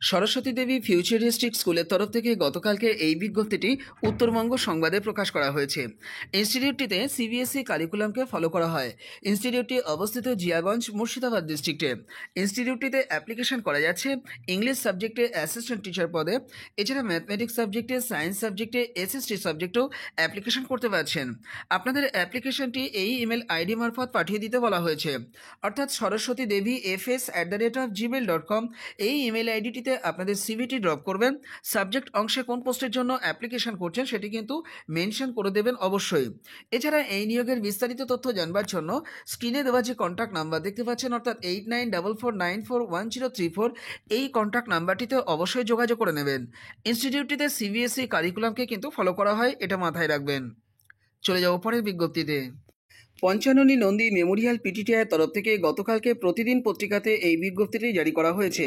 সরস্বতী দেবী futuristic স্কুলের তরফ থেকে গতকালকে এই বিজ্ঞপ্তিটি উত্তরবঙ্গ সংবাদে প্রকাশ করা হয়েছে। ইনস্টিটিউটটিতে সিবিএসই কারিকুলামকে ফলো করা হয়। ইনস্টিটিউটটি অবস্থিত জিয়াগঞ্জ, মুর্শিদাবাদ ডিস্ট্রিক্টে। ইনস্টিটিউটটিতে অ্যাপ্লিকেশন করা যাচ্ছে ইংলিশ সাবজেক্টে অ্যাসিস্ট্যান্ট টিচার পদে। এছাড়া ম্যাথমেটিক্স সাবজেক্টে, সায়েন্স সাবজেক্টে, এসএসটি সাবজেক্টেও অ্যাপ্লিকেশন করতে পারছেন। আপনাদের অ্যাপ্লিকেশনটি এই ইমেল আইডি মারফত পাঠিয়ে দিতে বলা হয়েছে, অর্থাৎ saraswatidevifs@gmail.com। এই ইমেল আইডিটিতে আপনাদের সিভিটি ড্রপ করবেন। সাবজেক্ট অংশে কোন পোস্টের জন্য অ্যাপ্লিকেশন করছেন সেটি কিন্তু মেনশন করে দেবেন অবশ্যই। এছাড়া এই নিয়োগের বিস্তারিত তথ্য জানবার জন্য স্ক্রিনে দেওয়া যে কন্ট্যাক্ট নাম্বার দেখতে পাচ্ছেন, অর্থাৎ 8944941034, এই কন্ট্যাক্ট নাম্বারটিতে অবশ্যই যোগাযোগ করে নেবেন। ইনস্টিটিউটটিতে সিবিএসই কারিকুলামকে কিন্তু ফলো করা হয়, এটা মাথায় রাখবেন। চলে যাব পরের বিজ্ঞপ্তিতে। পঞ্চাননী নন্দী মেমোরিয়াল পিটিটিআইয়ের তরফ থেকে গতকালকে প্রতিদিন পত্রিকাতে এই বিজ্ঞপ্তিটি জারি করা হয়েছে।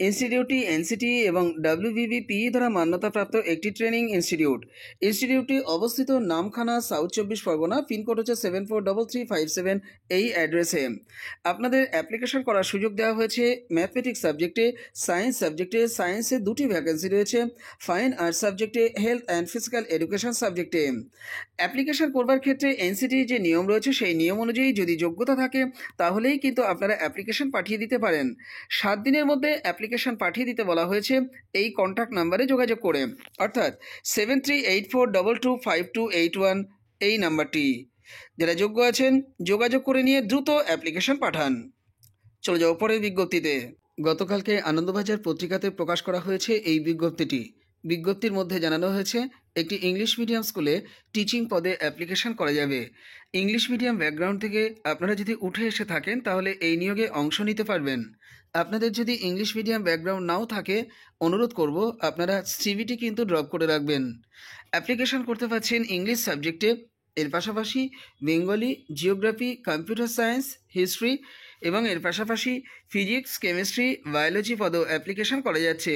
ইনস্টিটিউটটি এনসিটি এবং WBBPE দ্বারা মান্যতাপ্রাপ্ত একটি ট্রেনিং ইনস্টিটিউট। ইনস্টিটিউটটি অবস্থিত নামখানা, সাউথ 24 পরগনা। পিনকোড হচ্ছে 743357। এই অ্যাড্রেসে আপনাদের অ্যাপ্লিকেশন করার সুযোগ দেওয়া হয়েছে। ম্যাথমেটিক্স সাবজেক্টে, সায়েন্স সাবজেক্টে, সায়েন্সে 2টি ভ্যাকেন্সি রয়েছে। ফাইন আর্টস সাবজেক্টে, হেলথ অ্যান্ড ফিজিক্যাল এডুকেশন সাবজেক্টে। অ্যাপ্লিকেশন করবার ক্ষেত্রে এনসিটির যে নিয়ম রয়েছে সেই নিয়ম অনুযায়ী যদি যোগ্যতা থাকে তাহলেই কিন্তু আপনারা অ্যাপ্লিকেশন পাঠিয়ে দিতে পারেন। 7 দিনের মধ্যে অ্যাপ্লিকেশন পাঠিয়ে দিতে বলা হয়েছে এই কন্ট্যাক্ট নাম্বারে যোগাযোগ করে, অর্থাৎ 7384225281 এই নাম্বারটি। যারা যোগ্য আছেন যোগাযোগ করে নিয়ে দ্রুত অ্যাপ্লিকেশন পাঠান। চলে যাও পরের বিজ্ঞপ্তিতে। গতকালকে আনন্দবাজার পত্রিকাতে প্রকাশ করা হয়েছে এই বিজ্ঞপ্তিটি। বিজ্ঞপ্তির মধ্যে জানানো হয়েছে একটি ইংলিশ মিডিয়াম স্কুলে টিচিং পদে অ্যাপ্লিকেশন করা যাবে। ইংলিশ মিডিয়াম ব্যাকগ্রাউন্ড থেকে আপনারা যদি উঠে এসে থাকেন তাহলে এই নিয়োগে অংশ নিতে পারবেন। আপনাদের যদি ইংলিশ মিডিয়াম ব্যাকগ্রাউন্ড নাও থাকে, অনুরোধ করব আপনারা সিভিটি কিন্তু ড্রপ করে রাখবেন। অ্যাপ্লিকেশন করতে পারছেন ইংলিশ সাবজেক্টে, এর পাশাপাশি Bengali, geography, computer science, history এবং এর পাশাপাশি ফিজিক্স, কেমিস্ট্রি, বায়োলজি পদেও অ্যাপ্লিকেশন করা যাচ্ছে।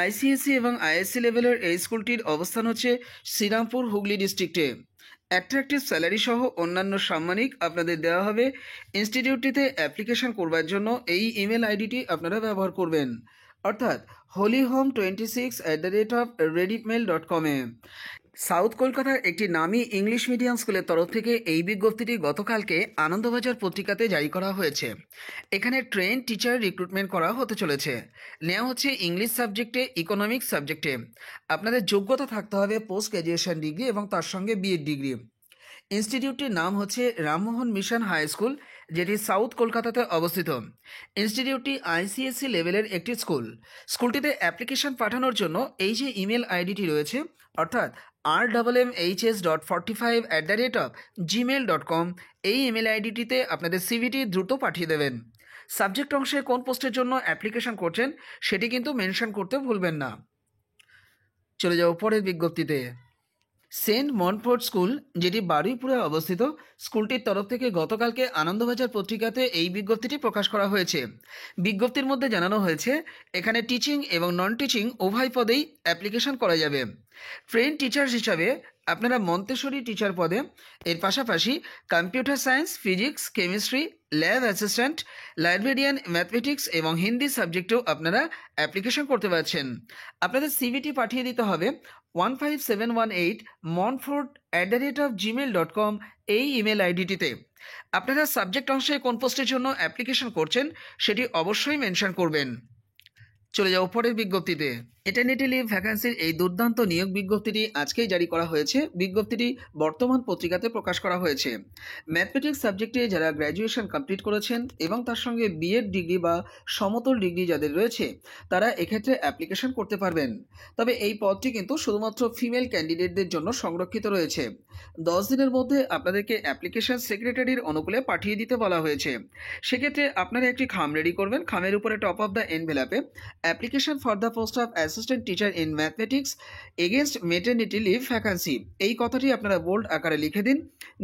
আইসিএসসি এবং আইএসসি লেভেলের এই স্কুলটির অবস্থান হচ্ছে শ্রীরামপুর, হুগলি ডিস্ট্রিক্টে। অ্যাট্রাকটিভ স্যালারি সহ অন্যান্য সাম্মানিক আপনাদের দেওয়া হবে। ইনস্টিটিউটটিতে অ্যাপ্লিকেশন করবার জন্য এই ইমেল আইডিটি আপনারা ব্যবহার করবেন, অর্থাৎ holyhome26@redipmail.com। সাউথ কলকাতার একটি নামী ইংলিশ মিডিয়াম স্কুলের তরফ থেকে এই বিজ্ঞপ্তিটি গতকালকে আনন্দবাজার পত্রিকাতে জারি করা হয়েছে। এখানে ট্রেন টিচার রিক্রুটমেন্ট করা হতে চলেছে। নেওয়া হচ্ছে ইংলিশ সাবজেক্টে, ইকোনমিক্স সাবজেক্টে। আপনাদের যোগ্যতা থাকতে হবে পোস্ট গ্র্যাজুয়েশন ডিগ্রি এবং তার সঙ্গে বিএড ডিগ্রি। ইনস্টিটিউটটির নাম হচ্ছে রামমোহন মিশন হাই স্কুল, যেটি সাউথ কলকাতাতে অবস্থিত। ইনস্টিটিউটটি আইসিএসসি লেভেলের একটি স্কুল। স্কুলটিতে অ্যাপ্লিকেশন পাঠানোর জন্য এই যে ইমেল আইডিটি রয়েছে, অর্থাৎ rmmhs.45@gmail.com, এই ইমেল আইডিটিতে আপনাদের সিভিটি দ্রুত পাঠিয়ে দেবেন। সাবজেক্ট অংশে কোন পোস্টের জন্য অ্যাপ্লিকেশন করছেন সেটি কিন্তু মেনশন করতে ভুলবেন না। চলে যাও পরের বিজ্ঞপ্তিতে। সেন্ট মনফোর্ড স্কুল, যেটি বারুইপুরে অবস্থিত, স্কুলটির তরফ থেকে গতকালকে আনন্দবাজার পত্রিকাতে এই বিজ্ঞপ্তিটি প্রকাশ করা হয়েছে। বিজ্ঞপ্তির মধ্যে জানানো হয়েছে এখানে টিচিং এবং নন টিচিং উভয় পদেই অ্যাপ্লিকেশন করা যাবে। ট্রেন টিচার হিসাবে আপনারা মন্তেশ্বরী টিচার পদে, এর পাশাপাশি computer science, physics, chemistry, lab assistant, librarian, mathematics এবং হিন্দি সাবজেক্টেও আপনারা অ্যাপ্লিকেশন করতে পারছেন। আপনাদের সিভিটি পাঠিয়ে দিতে হবে 15718monfort@gmail.com এই ইমেল আইডিটিতে। আপনারা সাবজেক্ট অংশে কোন পোস্টের জন্য অ্যাপ্লিকেশন করছেন সেটি অবশ্যই মেনশন করবেন। চলে যাও পরের বিজ্ঞপ্তিতে। এটার্নিটি লিভ ভ্যাকান্সির এই দুর্দান্ত নিয়োগ বিজ্ঞপ্তিটি আজকেই জারি করা হয়েছে। বিজ্ঞপ্তিটি বর্তমান পত্রিকাতে প্রকাশ করা হয়েছে। ম্যাথমেটিক্স সাবজেক্টে যারা গ্র্যাজুয়েশন কমপ্লিট করেছেন এবং তার সঙ্গে বিএড ডিগ্রি বা সমতল ডিগ্রি যাদের রয়েছে তারা এক্ষেত্রে অ্যাপ্লিকেশন করতে পারবেন। তবে এই পদটি কিন্তু শুধুমাত্র ফিমেল ক্যান্ডিডেটদের জন্য সংরক্ষিত রয়েছে। 10 দিনের মধ্যে আপনাদেরকে অ্যাপ্লিকেশন সেক্রেটারির অনুকূলে পাঠিয়ে দিতে বলা হয়েছে। সেক্ষেত্রে আপনারা একটি খাম রেডি করবেন। খামের উপরে টপ অফ দ্য এনভেলাপে application for the post of assistant teacher in mathematics against maternity leave vacancy, এই কথাটি আপনারা বোল্ড আকারে লিখে দিন।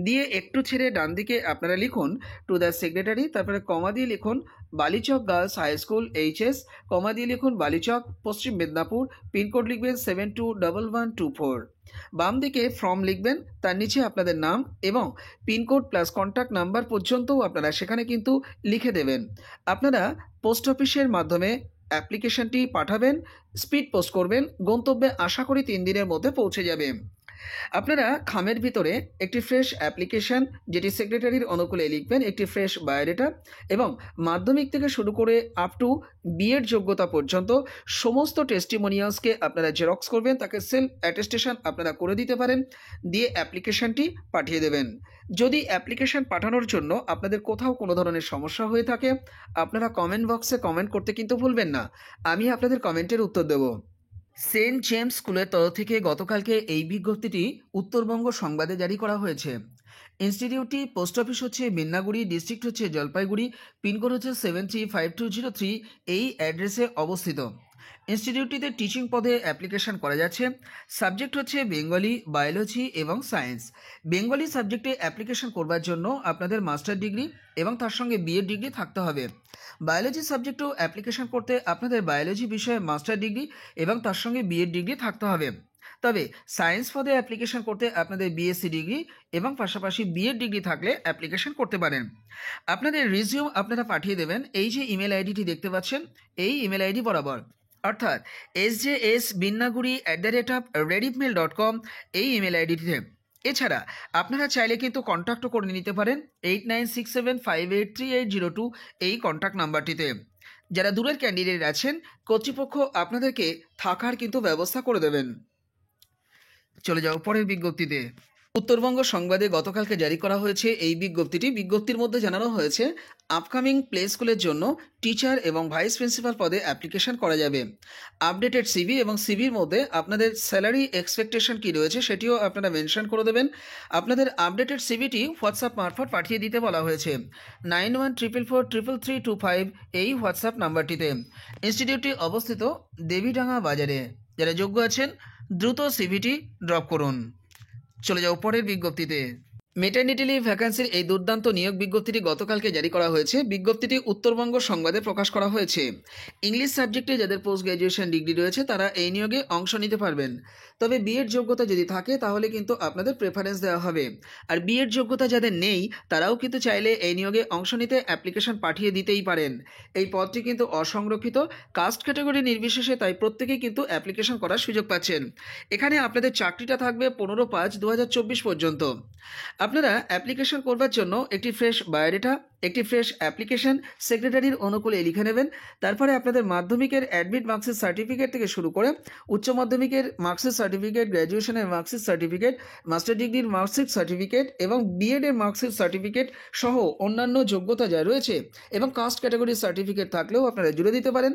দিয়ে একটু ছেড়ে ডান দিকে আপনারা লিখুন টু দ্য সেক্রেটারি, তারপরে কমা দিয়ে লিখুন Balichak girls high school HS, কমা দিয়ে লিখুন বালিচক, পশ্চিম মেদিনীপুর, পিনকোড লিখবেন 721124। বাম দিকে ফর্ম লিখবেন, তার নিচে আপনাদের নাম এবং পিনকোড প্লাস কন্ট্যাক্ট নাম্বার পর্যন্তও আপনারা সেখানে কিন্তু লিখে দেবেন। আপনারা পোস্ট অফিসের মাধ্যমে অ্যাপ্লিকেশনটি পাঠাবেন, স্পিড পোস্ট করবেন, গন্তব্যে আশা করি 3 দিনের মধ্যে পৌঁছে যাবে। আপনারা খামের ভিতরে একটি ফ্রেশ অ্যাপ্লিকেশন, যেটি সেক্রেটারির অনুকূলে লিখবেন, একটি ফ্রেশ বায়োডেটা এবং মাধ্যমিক থেকে শুরু করে আপ টু বিএড যোগ্যতা পর্যন্ত সমস্ত টেস্টিমোনিয়ালসকে আপনারা জেরক্স করবেন, তাকে সেলফ অ্যাটেস্টেশন আপনারা করে দিতে পারেন, দিয়ে অ্যাপ্লিকেশনটি পাঠিয়ে দেবেন। যদি অ্যাপ্লিকেশন পাঠানোর জন্য আপনাদের কোথাও কোনো ধরনের সমস্যা হয়ে থাকে, আপনারা কমেন্ট বক্সে কমেন্ট করতে কিন্তু ভুলবেন না, আমি আপনাদের কমেন্টের উত্তর দেব। সেন্ট জেমস স্কুলের তরফ থেকে গতকালকে এই বিজ্ঞপ্তিটি উত্তরবঙ্গ সংবাদে জারি করা হয়েছে। ইনস্টিটিউটটি পোস্ট অফিস হচ্ছে মিন্নাগুড়ি, ডিস্ট্রিক্ট হচ্ছে জলপাইগুড়ি, পিনকোড হচ্ছে 735203, এই অ্যাড্রেসে অবস্থিত। ইনস্টিটিউটটিতে টিচিং পদে অ্যাপ্লিকেশন করা যাচ্ছে। সাবজেক্ট হচ্ছে বেঙ্গলি, বায়োলজি এবং সায়েন্স। বেঙ্গলি সাবজেক্টে অ্যাপ্লিকেশন করবার জন্য আপনাদের মাস্টার ডিগ্রি এবং তার সঙ্গে বিএড ডিগ্রি থাকতে হবে। বায়োলজি সাবজেক্টেও অ্যাপ্লিকেশন করতে আপনাদের বায়োলজি বিষয়ে মাস্টার ডিগ্রি এবং তার সঙ্গে বিএড ডিগ্রি থাকতে হবে। তবে সায়েন্স পদে অ্যাপ্লিকেশন করতে আপনাদের বিএসসি ডিগ্রি এবং পাশাপাশি বিএড ডিগ্রি থাকলে অ্যাপ্লিকেশন করতে পারেন। আপনাদের রিজিউম আপনারা পাঠিয়ে দেবেন এই যে ইমেল আইডিটি দেখতে পাচ্ছেন, এই ইমেল আইডি বরাবর, অর্থাৎ sjsbinnaguri@rediffmail.com, এই ইমেল আইডিটিতে। এছাড়া আপনারা চাইলে কিন্তু কন্ট্যাক্টও করে নিতে পারেন 8967583802, এই কন্ট্যাক্ট নাম্বারটিতে। যারা দূরের ক্যান্ডিডেট আছেন, কর্তৃপক্ষ আপনাদেরকে থাকার কিন্তু ব্যবস্থা করে দেবেন। চলে যাও পরের বিজ্ঞপ্তিতে। উত্তরবঙ্গ সংবাদে গতকালকে জারি করা হয়েছে এই বিজ্ঞপ্তির মধ্যে জানানো হয়েছে আপকামিং প্লে স্কুলের জন্য টিচার এবং ভাইস প্রিন্সিপাল পদে অ্যাপ্লিকেশন করা যাবে। আপডেটেড সিভি এবং সিভির মধ্যে আপনাদের স্যালারি এক্সপেকটেশন কী রয়েছে সেটিও আপনারা মেনশন করে দেবেন। আপনাদের আপডেটেড সিভিটি হোয়াটসঅ্যাপ মারফত পাঠিয়ে দিতে বলা হয়েছে 9144433325, এই হোয়াটসঅ্যাপ নাম্বারটিতে। ইনস্টিটিউটটি অবস্থিত দেবীডাঙ্গা বাজারে। যারা যোগ্য আছেন দ্রুত সিভিটি ড্রপ করুন। চলে যাও পরের বিজ্ঞপ্তিতে। মেটার্নিটি লিভ ভ্যাকান্সির এই দুর্দান্ত নিয়োগ বিজ্ঞপ্তিটি গতকালকে জারি করা হয়েছে। বিজ্ঞপ্তিটি উত্তরবঙ্গ সংবাদে প্রকাশ করা হয়েছে। ইংলিশ সাবজেক্টে যাদের পোস্ট গ্র্যাজুয়েশন ডিগ্রি রয়েছে তারা এই নিয়োগে অংশ নিতে পারবেন। তবে বিএড যোগ্যতা যদি থাকে তাহলে কিন্তু আপনাদের প্রেফারেন্স দেওয়া হবে। আর বিএড যোগ্যতা যাদের নেই তারাও কিন্তু চাইলে এই নিয়োগে অংশ নিতে অ্যাপ্লিকেশন পাঠিয়ে দিতেই পারেন। এই পদটি কিন্তু অসংরক্ষিত, কাস্ট ক্যাটাগরি নির্বিশেষে, তাই প্রত্যেকেই কিন্তু অ্যাপ্লিকেশন করার সুযোগ পাচ্ছেন। এখানে আপনাদের চাকরিটা থাকবে 15/5/2024 পর্যন্ত। আপনারা অ্যাপ্লিকেশন করবার জন্য একটি ফ্রেশ বায়োডেটা, একটি ফ্রেশ অ্যাপ্লিকেশন সেক্রেটারির অনুকূলে লিখে নেবেন। তারপরে আপনাদের মাধ্যমিকের অ্যাডমিট মার্কশিট সার্টিফিকেট থেকে শুরু করে উচ্চ মাধ্যমিকের মার্কশিট সার্টিফিকেট, গ্র্যাজুয়েশনের মার্কশিট সার্টিফিকেট, মাস্টার ডিগ্রির মার্কশিট সার্টিফিকেট এবং বিএডের মার্কশিট সার্টিফিকেট সহ অন্যান্য যোগ্যতা যা রয়েছে এবং কাস্ট ক্যাটাগরির সার্টিফিকেট থাকলেও আপনারা জুড়ে দিতে পারেন।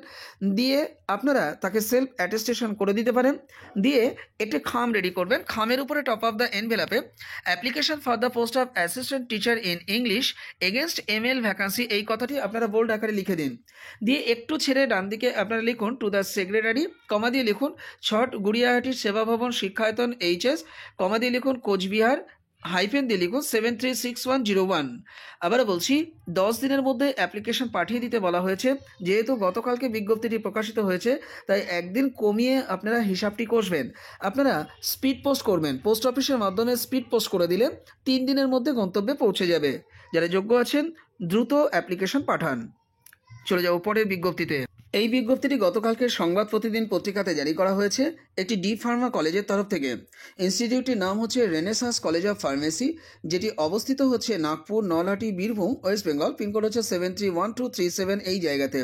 দিয়ে আপনারা তাকে সেলফ অ্যাটেস্টেশন করে দিতে পারেন। দিয়ে একটি খাম রেডি করবেন। খামের উপরে টপ অফ দ্য এনভেলপে application for the post of assistant teacher in English against ML vacancy, এই কথাটি আপনারা বোল্ড আকারে লিখে দিন। দিয়ে একটু ছেড়ে ডান দিকে আপনারা লিখুন টু দ্য সেক্রেটারি, কমা দিয়ে লিখুন ছট গুড়িয়াহাটি সেবা ভবন শিক্ষায়তন এইচএস, কমা দিয়ে লিখুন কোচবিহার, হাইফেন দিয়ে লিখুন 736101। আবারও বলছি 10 দিনের মধ্যে অ্যাপ্লিকেশন পাঠিয়ে দিতে বলা হয়েছে। যেহেতু গতকালকে বিজ্ঞপ্তিটি প্রকাশিত হয়েছে তাই একদিন কমিয়ে আপনারা হিসাবটি কষবেন। আপনারা স্পিড পোস্ট করবেন, পোস্ট অফিসের মাধ্যমে স্পিড পোস্ট করে দিলে 3 দিনের মধ্যে গন্তব্যে পৌঁছে যাবে। যারা যোগ্য আছেন দ্রুত অ্যাপ্লিকেশন পাঠান। চলে যাব পরের বিজ্ঞপ্তিতে। এই বিজ্ঞপ্তিটি গতকালকে সংবাদ প্রতিদিন পত্রিকাতে জারি করা হয়েছে একটি ডি ফার্মা কলেজের তরফ থেকে। ইনস্টিটিউটটির নাম হচ্ছে রেনেসাস কলেজ অফ ফার্মেসি, যেটি অবস্থিত হচ্ছে নাগপুর, নলহাটি, বীরভূম, ওয়েস্ট বেঙ্গল। পিনকোড হচ্ছে 731237, এই জায়গাতে।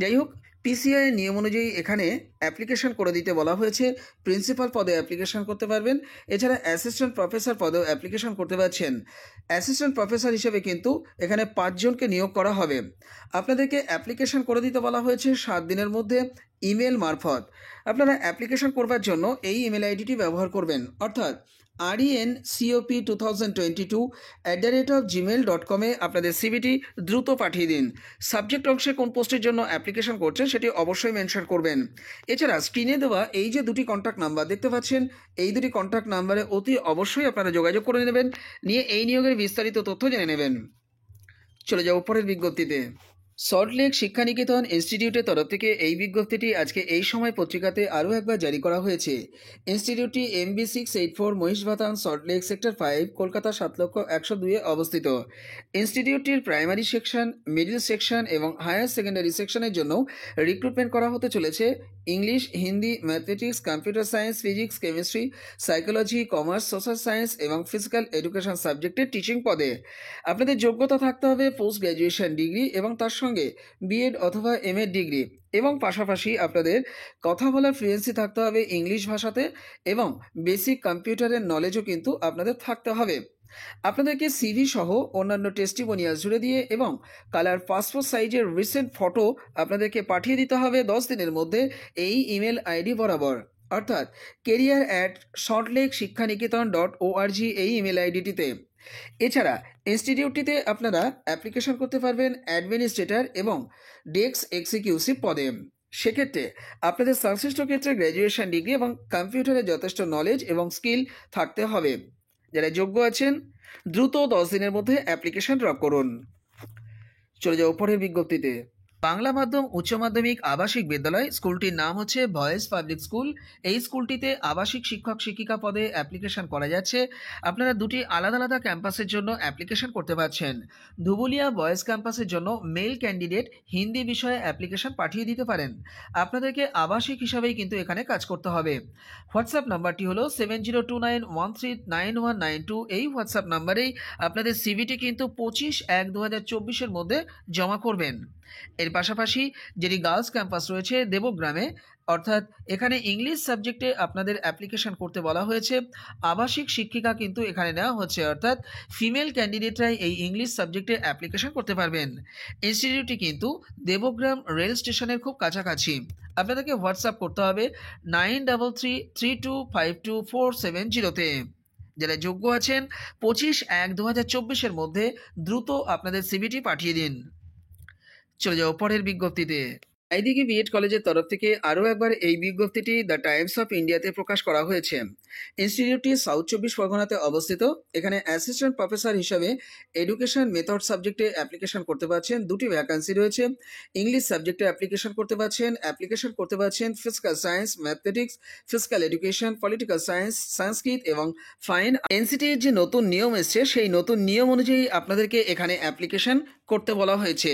যাই হোক, পিসিআই নিয়ম অনুযায়ী এখানে অ্যাপ্লিকেশন করে দিতে বলা হয়েছে। প্রিন্সিপাল পদে অ্যাপ্লিকেশন করতে পারবেন, এছাড়া অ্যাসিস্ট্যান্ট প্রফেসর পদেও অ্যাপ্লিকেশন করতে পারছেন। অ্যাসিস্ট্যান্ট প্রফেসর হিসেবে কিন্তু এখানে 5 জনকে নিয়োগ করা হবে। আপনাদেরকে অ্যাপ্লিকেশন করে দিতে বলা হয়েছে 7 দিনের মধ্যে ইমেল মারফত। আপনারা অ্যাপ্লিকেশন করবার জন্য এই ইমেল আইডিটি ব্যবহার করবেন, অর্থাৎ rencop2022@gmail.com আপনাদের সিভিটি দ্রুত পাঠিয়ে দিন। সাবজেক্ট অংশে কোন পোস্টের জন্য অ্যাপ্লিকেশন করছেন সেটি অবশ্যই মেনশন করবেন। এছাড়া স্ক্রিনে দেওয়া এই যে 2টি কন্ট্যাক্ট নাম্বার দেখতে পাচ্ছেন, এই 2টি কন্ট্যাক্ট নাম্বারে অতি অবশ্যই আপনারা যোগাযোগ করে নেবেন, নিয়ে এই নিয়োগের বিস্তারিত তথ্য জেনে নেবেন। চলে যাও পরের বিজ্ঞপ্তিতে। সল্টলেক শিক্ষানিকেতন ইনস্টিটিউটের তরফ থেকে এই বিজ্ঞপ্তিটি আজকে এই সময় পত্রিকাতে আরও একবার জারি করা হয়েছে। ইনস্টিটিউটটি MB684 মহিষবাতান, সল্টলেক, সেক্টর 5, কলকাতা 7,01,02-এ অবস্থিত। ইনস্টিটিউটটির প্রাইমারি সেকশন, মিডল সেকশন এবং হায়ার সেকেন্ডারি সেকশনের জন্য রিক্রুটমেন্ট করা হতে চলেছে English, Hindi, mathematics, computer science, physics, chemistry, psychology, commerce, social science এবং ফিজিক্যাল এডুকেশন সাবজেক্টের টিচিং পদে। আপনাদের যোগ্যতা থাকতে হবে পোস্ট গ্র্যাজুয়েশন ডিগ্রি এবং তার সঙ্গে বিএড অথবা MA ডিগ্রি, এবং পাশাপাশি আপনাদের কথা বলার ফ্লুয়েন্সি থাকতে হবে ইংলিশ ভাষাতে এবং বেসিক কম্পিউটারের নলেজও কিন্তু আপনাদের থাকতে হবে। আপনাদেরকে সিভি সহ অন্যান্য টেস্টিমোনিয়াল জুড়ে দিয়ে এবং কালার পাসপোর্ট সাইজের রিসেন্ট ফটো আপনাদেরকে পাঠিয়ে দিতে হবে 10 দিনের মধ্যে এই ইমেল আইডি বরাবর, অর্থাৎ career@saltlakeশিক্ষানিকেতন.org এই ইমেল আইডিটিতে। এছাড়া ইনস্টিটিউটটিতে আপনারা অ্যাপ্লিকেশন করতে পারবেন অ্যাডমিনিস্ট্রেটর এবং ডেস্ক এক্সিকিউটিভ পদে। সেক্ষেত্রে আপনাদের সংশ্লিষ্ট ক্ষেত্রে গ্র্যাজুয়েশন ডিগ্রি এবং কম্পিউটারের যথেষ্ট নলেজ এবং স্কিল থাকতে হবে। যারা যোগ্য আছেন দ্রুত 10 দিনের মধ্যে অ্যাপ্লিকেশন ড্রপ করুন। চলে যাও পরের বিজ্ঞপ্তিতে। বাংলা মাধ্যম উচ্চ মাধ্যমিক আবাসিক বিদ্যালয়, স্কুলটির নাম হচ্ছে ভয়েস পাবলিক স্কুল। এই স্কুলটিতে আবাসিক শিক্ষক শিক্ষিকা পদে অ্যাপ্লিকেশন করা যাচ্ছে। আপনারা দুটি আলাদা আলাদা ক্যাম্পাসের জন্য অ্যাপ্লিকেশন করতে পারছেন। ধুবুলিয়া বয়েজ ক্যাম্পাসের জন্য মেল ক্যান্ডিডেট হিন্দি বিষয়ে অ্যাপ্লিকেশন পাঠিয়ে দিতে পারেন। আপনাদেরকে আবাসিক হিসাবেই কিন্তু এখানে কাজ করতে হবে। হোয়াটসঅ্যাপ নাম্বারটি হলো 7029139192। এই হোয়াটসঅ্যাপ নাম্বারেই আপনাদের সিভিটি কিন্তু 25/1/2024-এর মধ্যে জমা করবেন। এর পাশাপাশি যেটি গার্লস ক্যাম্পাস রয়েছে দেবগ্রামে, অর্থাৎ এখানে ইংলিশ সাবজেক্টে আপনাদের অ্যাপ্লিকেশন করতে বলা হয়েছে। আবাসিক শিক্ষিকা কিন্তু এখানে নেওয়া হচ্ছে, অর্থাৎ ফিমেল ক্যান্ডিডেটরাই এই ইংলিশ সাবজেক্টে অ্যাপ্লিকেশন করতে পারবেন। ইনস্টিটিউটটি কিন্তু দেবগ্রাম রেল স্টেশনের খুব কাছাকাছি। আপনাদেরকে হোয়াটসঅ্যাপ করতে হবে 9332524740-তে। যারা যোগ্য আছেন 25/1/2024-এর মধ্যে দ্রুত আপনাদের সিভিটি পাঠিয়ে দিন। চলে যাও পরের বিজ্ঞপ্তিতে। এইদিকে বিএড কলেজের তরফ থেকে আরও একবার এই বিজ্ঞপ্তিটি দ্য টাইমস অফ ইন্ডিয়াতে প্রকাশ করা হয়েছে। ইনস্টিটিউটটি সাউথ 24 পরগনাতে অবস্থিত। এখানে অ্যাসিস্ট্যান্ট প্রফেসর হিসাবে এডুকেশন মেথড সাবজেক্টে অ্যাপ্লিকেশন করতে পারছেন। দুটি ভ্যাকান্সি রয়েছে। ইংলিশ সাবজেক্টে অ্যাপ্লিকেশন করতে পারছেন physical science, mathematics, physical education, political science, Sanskrit এবং ফাইন। এনসিটির যে নতুন নিয়ম এসছে সেই নতুন নিয়ম অনুযায়ী আপনাদেরকে এখানে অ্যাপ্লিকেশন করতে বলা হয়েছে।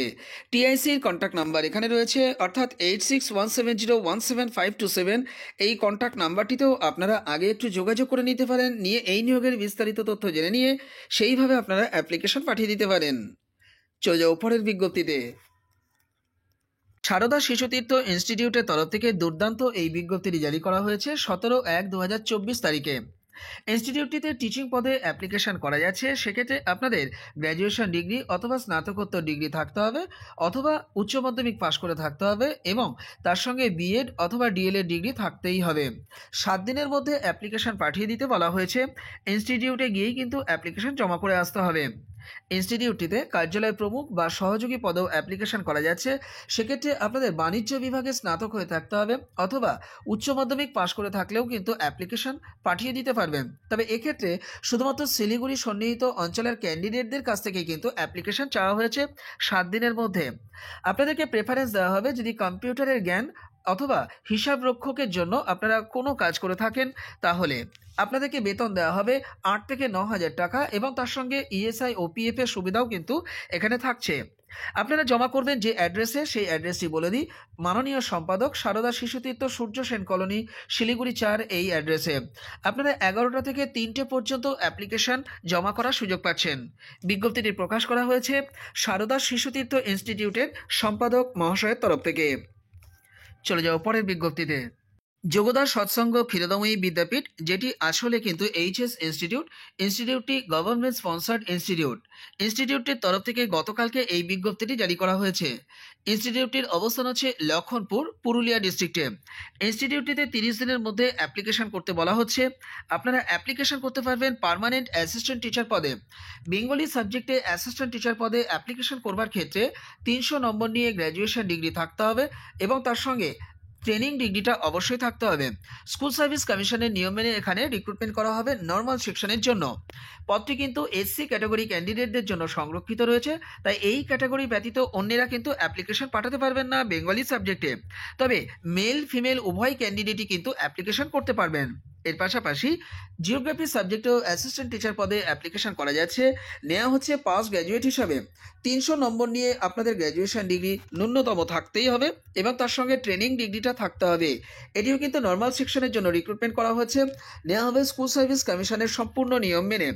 টিআইসির কন্ট্যাক্ট নাম্বার এখানে রয়েছে, অর্থাৎ 8617017527। এই কন্ট্যাক্ট নাম্বারটিতেও আপনারা আগে একটু যোগাযোগ করে নিতে পারেন, নিয়ে এই নিয়োগের বিস্তারিত তথ্য জেনে নিয়ে সেইভাবে আপনারা অ্যাপ্লিকেশন পাঠিয়ে দিতে পারেন। চলে যাও পরের বিজ্ঞপ্তিতে। সারদা শিশুতীর্থ ইনস্টিটিউটের তরফ থেকে দুর্দান্ত এই বিজ্ঞপ্তিটি জারি করা হয়েছে 17/1/2024 তারিখে। ইনস্টিটিউটটিতে টিচিং পদে অ্যাপ্লিকেশন করা যাচ্ছে। সেক্ষেত্রে আপনাদের গ্র্যাজুয়েশন ডিগ্রি অথবা স্নাতকোত্তর ডিগ্রি থাকতে হবে, অথবা উচ্চ মাধ্যমিক পাশ করে থাকতে হবে এবং তার সঙ্গে বিএড অথবা ডিএলএড ডিগ্রি থাকতেই হবে। 7 দিনের মধ্যে অ্যাপ্লিকেশন পাঠিয়ে দিতে বলা হয়েছে। ইনস্টিটিউটে গিয়েই কিন্তু অ্যাপ্লিকেশন জমা করে আসতে হবে। ইনস্টিটিউটটিতে কার্যালয় প্রমুখ বা সহযোগী পদেও অ্যাপ্লিকেশন করা যাচ্ছে। সেক্ষেত্রে আপনাদের বাণিজ্য বিভাগে স্নাতক হয়ে থাকতে হবে, অথবা উচ্চ মাধ্যমিক পাশ করে থাকলেও কিন্তু অ্যাপ্লিকেশন পাঠিয়ে দিতে পারবেন। তবে এক্ষেত্রে শুধুমাত্র শিলিগুড়ি সন্নিহিত অঞ্চলের ক্যান্ডিডেটদের কাছ থেকে কিন্তু অ্যাপ্লিকেশন চাওয়া হয়েছে 7 দিনের মধ্যে। আপনাদেরকে প্রেফারেন্স দেওয়া হবে যদি কম্পিউটারের জ্ঞান অথবা হিসাব রক্ষকের জন্য আপনারা কোনো কাজ করে থাকেন, তাহলে আপনাদেরকে বেতন দেওয়া হবে 8 থেকে 9,000 টাকা এবং তার সঙ্গে ইএসআই ও পিএফ এর সুবিধাও কিন্তু এখানে থাকছে। আপনারা জমা করবেন যে অ্যাড্রেসে, সেই অ্যাড্রেসটি বলে দিই, মাননীয় সম্পাদক সারদা শিশুতীর্থ, সূর্য সেন কলোনি, শিলিগুড়ি 4 এই অ্যাড্রেসে। আপনারা 11টা থেকে 3টে পর্যন্ত অ্যাপ্লিকেশন জমা করার সুযোগ পাচ্ছেন। বিজ্ঞপ্তিটি প্রকাশ করা হয়েছে সারদা শিশুতীর্থ ইনস্টিটিউটের সম্পাদক মহাশয়ের তরফ থেকে। চলে যাও পরের বিজ্ঞপ্তিতে। যোগদার সৎসঙ্গ ক্ষীরোদময়ী বিদ্যাপীঠ, যেটি আসলে কিন্তু এইচএস ইনস্টিটিউটটি গভর্নমেন্ট স্পন্সার্ড ইনস্টিটিউটটির তরফ থেকে গতকালকে এই বিজ্ঞপ্তিটি জারি করা হয়েছে। ইনস্টিটিউটটির অবস্থান হচ্ছে লক্ষণপুর, পুরুলিয়া ডিস্ট্রিক্টে। ইনস্টিটিউটটিতে 30 দিনের মধ্যে অ্যাপ্লিকেশন করতে বলা হচ্ছে। আপনারা অ্যাপ্লিকেশন করতে পারবেন পার্মানেন্ট অ্যাসিস্ট্যান্ট টিচার পদে। বেঙ্গলি সাবজেক্টে অ্যাসিস্ট্যান্ট টিচার পদে অ্যাপ্লিকেশন করবার ক্ষেত্রে 300 নম্বর নিয়ে গ্র্যাজুয়েশন ডিগ্রি থাকতে হবে এবং তার সঙ্গে ট্রেনিং ডিগ্রিটা অবশ্যই থাকতে হবে। স্কুল সার্ভিস কমিশনের নিয়ম মেনে এখানে রিক্রুটমেন্ট করা হবে নর্মাল সেকশনের জন্য। পদটি কিন্তু এসসি ক্যাটাগরি ক্যান্ডিডেটদের জন্য সংরক্ষিত রয়েছে, তাই এই ক্যাটাগরি ব্যতীত অন্যেরা কিন্তু অ্যাপ্লিকেশন পাঠাতে পারবেন না বেঙ্গলি সাবজেক্টে। তবে মেল ফিমেল উভয় ক্যান্ডিডেটই কিন্তু অ্যাপ্লিকেশন করতে পারবেন। এর পাশাপাশি জিওগ্রাফি সাবজেক্টেও অ্যাসিস্ট্যান্ট টিচার পদে অ্যাপ্লিকেশন করা যাচ্ছে। নেওয়া হচ্ছে পাস গ্র্যাজুয়েট হিসাবে। 300 নম্বর নিয়ে আপনাদের গ্র্যাজুয়েশন ডিগ্রি ন্যূনতম থাকতেই হবে এবং তার সঙ্গে ট্রেনিং ডিগ্রিটা থাকতে হবে। এটিও কিন্তু নর্মাল সেকশনের জন্য রিক্রুটমেন্ট করা হচ্ছে। নেওয়া হবে স্কুল সার্ভিস কমিশনের সম্পূর্ণ নিয়ম মেনে।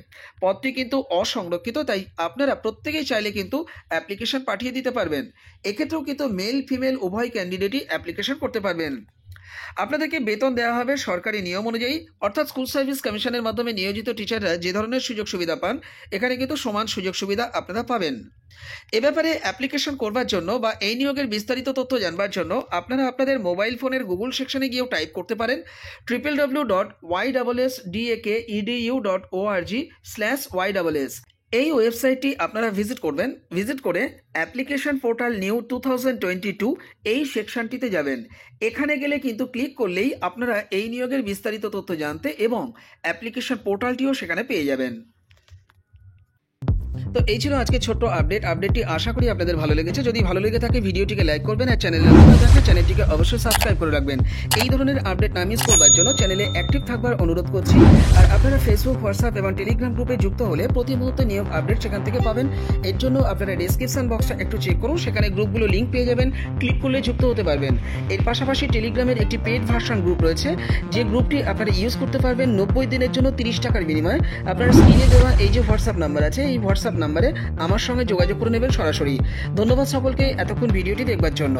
পদটি কিন্তু অসংরক্ষিত, তাই আপনারা প্রত্যেকেই চাইলে কিন্তু অ্যাপ্লিকেশন পাঠিয়ে দিতে পারবেন। এক্ষেত্রেও কিন্তু মেল ফিমেল উভয় ক্যান্ডিডেটই অ্যাপ্লিকেশন করতে পারবেন। আপনাদেরকে বেতন দেওয়া হবে সরকারি নিয়ম অনুযায়ী, অর্থাৎ স্কুল সার্ভিস কমিশনের মাধ্যমে নিয়োজিত টিচাররা যে ধরনের সুযোগ সুবিধা পান এখানে কিন্তু সমান সুযোগ সুবিধা আপনারা পাবেন। এ ব্যাপারে অ্যাপ্লিকেশন করবার জন্য বা এই নিয়োগের বিস্তারিত তথ্য জানবার জন্য আপনারা আপনাদের মোবাইল ফোনের গুগল সেকশনে গিয়েও টাইপ করতে পারেন www.yssdaku.org/yss। এই ওয়েবসাইটটি আপনারা ভিজিট করবেন। ভিজিট করে অ্যাপ্লিকেশন পোর্টাল নিউ 2022 এই সেকশনটিতে যাবেন। এখানে গেলে কিন্তু ক্লিক করলেই আপনারা এই নিয়োগের বিস্তারিত তথ্য জানতে এবং অ্যাপ্লিকেশন পোর্টালটিও সেখানে পেয়ে যাবেন। তো এই ছিল আজকে ছোট্ট আপডেটটি আশা করি আপনাদের ভালো লেগেছে। যদি ভালো লেগে থাকে ভিডিওটিকে লাইক করবেন আর চ্যানেলে নতুন থাকলে চ্যানেলটিকে অবশ্যই সাবস্ক্রাইব করে রাখবেন। এই ধরনের আপডেট না মিস করবার জন্য চ্যানেলে অ্যাক্টিভ থাকবার অনুরোধ করছি। আর আপনারা ফেসবুক, হোয়াটসঅ্যাপ এবং টেলিগ্রাম গ্রুপে যুক্ত হলে প্রতি মুহূর্তে নিয়ম আপডেট সেখান থেকে পাবেন। এর জন্য আপনারা ডেসক্রিপশন বক্সটা একটু চেক করুন, সেখানে গ্রুপগুলো লিঙ্ক পেয়ে যাবেন, ক্লিক করলে যুক্ত হতে পারবেন। এর পাশাপাশি টেলিগ্রামের একটি পেড ভার্সন গ্রুপ রয়েছে, যে গ্রুপটি আপনারা ইউজ করতে পারবেন 90 দিনের জন্য 30 টাকার বিনিময়ে। আপনারা স্ক্রিনে দেওয়া এই যে হোয়াটসঅ্যাপ নাম্বার আছে, এই হোয়াটসঅ্যাপ নাম্বারে আমার সঙ্গে যোগাযোগ করে নেবেন সরাসরি। ধন্যবাদ সকলকে এতক্ষণ ভিডিওটি দেখবার জন্য।